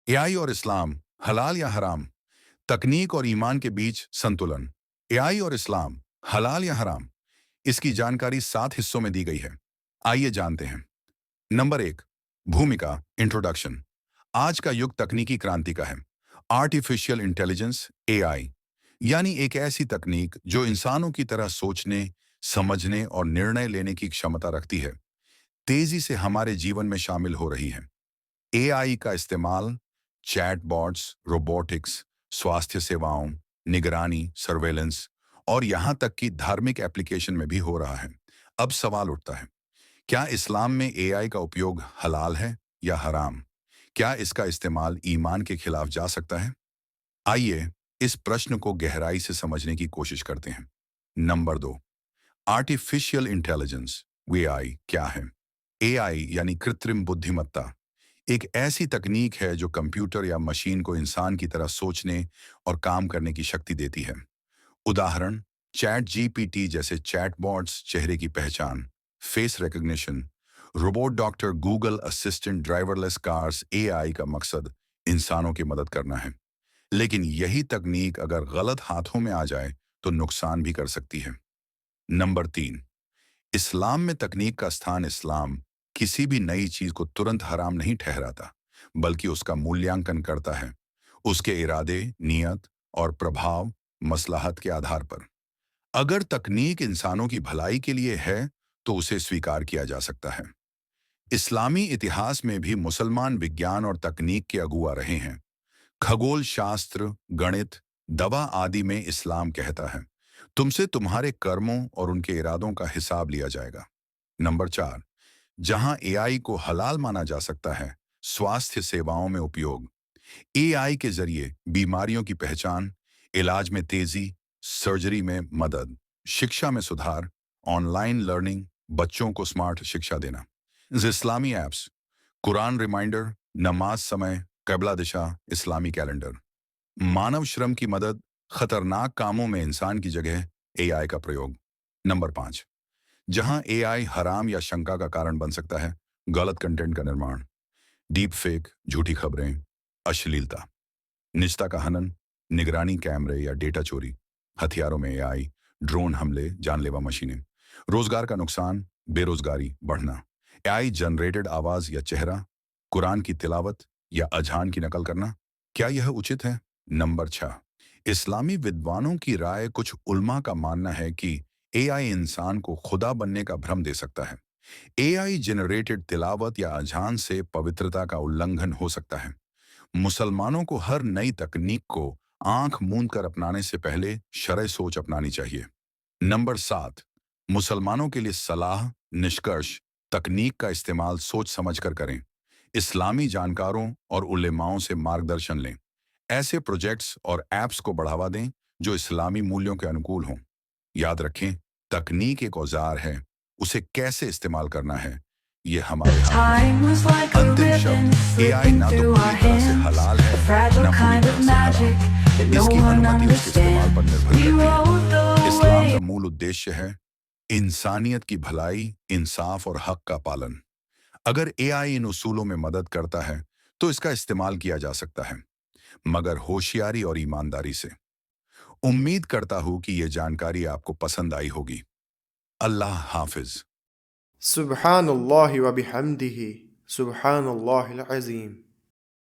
AI और इस्लाम, हलाल या हराम? तकनीक और ईमान के बीच संतुलन। एआई और इस्लाम, हलाल या हराम? इसकी जानकारी 7 हिस्सों में दी गई है। आइए जानते हैं। नंबर 1, भूमिका, इंट्रोडक्शन। आज का युग तकनीकी क्रांति का है। आर्टिफिशियल इंटेलिजेंस, एआई, यानी एक ऐसी तकनीक जो इंसानों की तरह सोचने, समझने और निर्णय लेने की क्षमता रखती है, तेजी से हमारे जीवन में शामिल हो रही है। एआई का इस्तेमाल चैटबॉट्स, रोबोटिक्स, स्वास्थ्य सेवाओं, निगरानी, सर्वेलेंस और यहाँ तक कि धार्मिक एप्लीकेशन में भी हो रहा है। अब सवाल उठता है, क्या इस्लाम में एआई का उपयोग हलाल है या हराम? क्या इसका इस्तेमाल ईमान के खिलाफ जा सकता है? आइए इस प्रश्न को गहराई से समझने की कोशिश करते हैं। नंबर 2, आर्टिफिशियल इंटेलिजेंस, एआई क्या है? एआई यानी कृत्रिम बुद्धिमत्ता एक ऐसी तकनीक है जो कंप्यूटर या मशीन को इंसान की तरह सोचने और काम करने की शक्ति देती है। उदाहरण, चैट जीपीटी जैसे चैटबॉट्स, चेहरे की पहचान, face recognition, robot doctor, Google assistant, driverless cars. AI का मकसद इंसानों की मदद करना है, लेकिन यही तकनीक अगर गलत हाथों में आ जाए तो नुकसान भी कर सकती है। नंबर 3, इस्लाम में तकनीक का स्थान। इस्लाम किसी भी नई चीज को तुरंत हराम नहीं ठहराता, बल्कि उसका मूल्यांकन करता है, उसके इरादे, नियत और प्रभाव, मसलहत के आधार पर। अगर तकनीक इंसानों की भलाई के लिए है तो उसे स्वीकार किया जा सकता है। इस्लामी इतिहास में भी मुसलमान विज्ञान और तकनीक के अगुआ रहे हैं। खगोल शास्त्र, गणित, दवा आदि में इस्लाम कहता है, तुमसे तुम्हारे कर्मों और उनके इरादों का हिसाब लिया जाएगा। नंबर 4, जहां एआई को हलाल माना जा सकता है, स्वास्थ्य सेवाओं में उपयोग। एआई के जरिए बीमारियों की पहचान, इलाज में तेजी, सर्जरी में मदद, शिक्षा में सुधार, ऑनलाइन लर्निंग, बच्चों को स्मार्ट शिक्षा देना। इस्लामी ऐप्स, कुरान रिमाइंडर, नमाज समय, क़िबला दिशा, इस्लामी कैलेंडर। मानव श्रम की मदद, खतरनाक कामों में इंसान की जगह एआई का प्रयोग। नंबर 5, जहां एआई हराम या शंका का कारण बन सकता है, गलत कंटेंट का निर्माण, डीप फेक, झूठी खबरें, अश्लीलता, निजता का हनन, निगरानी कैमरे या डेटा चोरी, हथियारों में एआई, ड्रोन हमले, जानलेवा मशीनें, रोजगार का नुकसान, बेरोजगारी बढ़ना, एआई जनरेटेड आवाज या चेहरा, कुरान की तिलावत या अजान की नकल करना, क्या यह उचित है? नंबर 6, इस्लामी विद्वानों की राय। कुछ उल्मा का मानना है कि एआई इंसान को खुदा बनने का भ्रम दे सकता है। एआई जनरेटेड तिलावत या अजान से पवित्रता का उल्लंघन हो सकता है। मुसलमानों को हर नई तकनीक को आंख मूंद कर अपनाने से पहले शरई सोच अपनानी चाहिए। नंबर 7, मुसलमानों के लिए सलाह, निष्कर्ष, तकनीक का इस्तेमाल सोच समझकर करें। इस्लामी जानकारों और उलेमाओं से मार्गदर्शन लें। ऐसे प्रोजेक्ट्स और ऐप्स को बढ़ावा दें जो इस्लामी मूल्यों के अनुकूल हों। याद रखें, तकनीक एक औजार है, उसे कैसे इस्तेमाल करना है, ये हमारे हाथ में है। अंतिम शब्द, एआई ना तो पूरी तरह से हलाल है, ना पूरी तरह से हराम। इसकी अनुमति उसके इस्तेमाल पर निर्भर करती है। इस्लाम का मूल उद्देश्य है इंसानियत की भलाई, इंसाफ और हक का पालन। अगर एआई इन उसूलों में मदद करता है तो इसका इस्तेमाल किया जा सकता है, मगर होशियारी और ईमानदारी से। उम्मीद करता हूं कि यह जानकारी आपको पसंद आई होगी। अल्लाह हाफिज। Subhanallah wa bihamdihi. Subhanallahil Azim.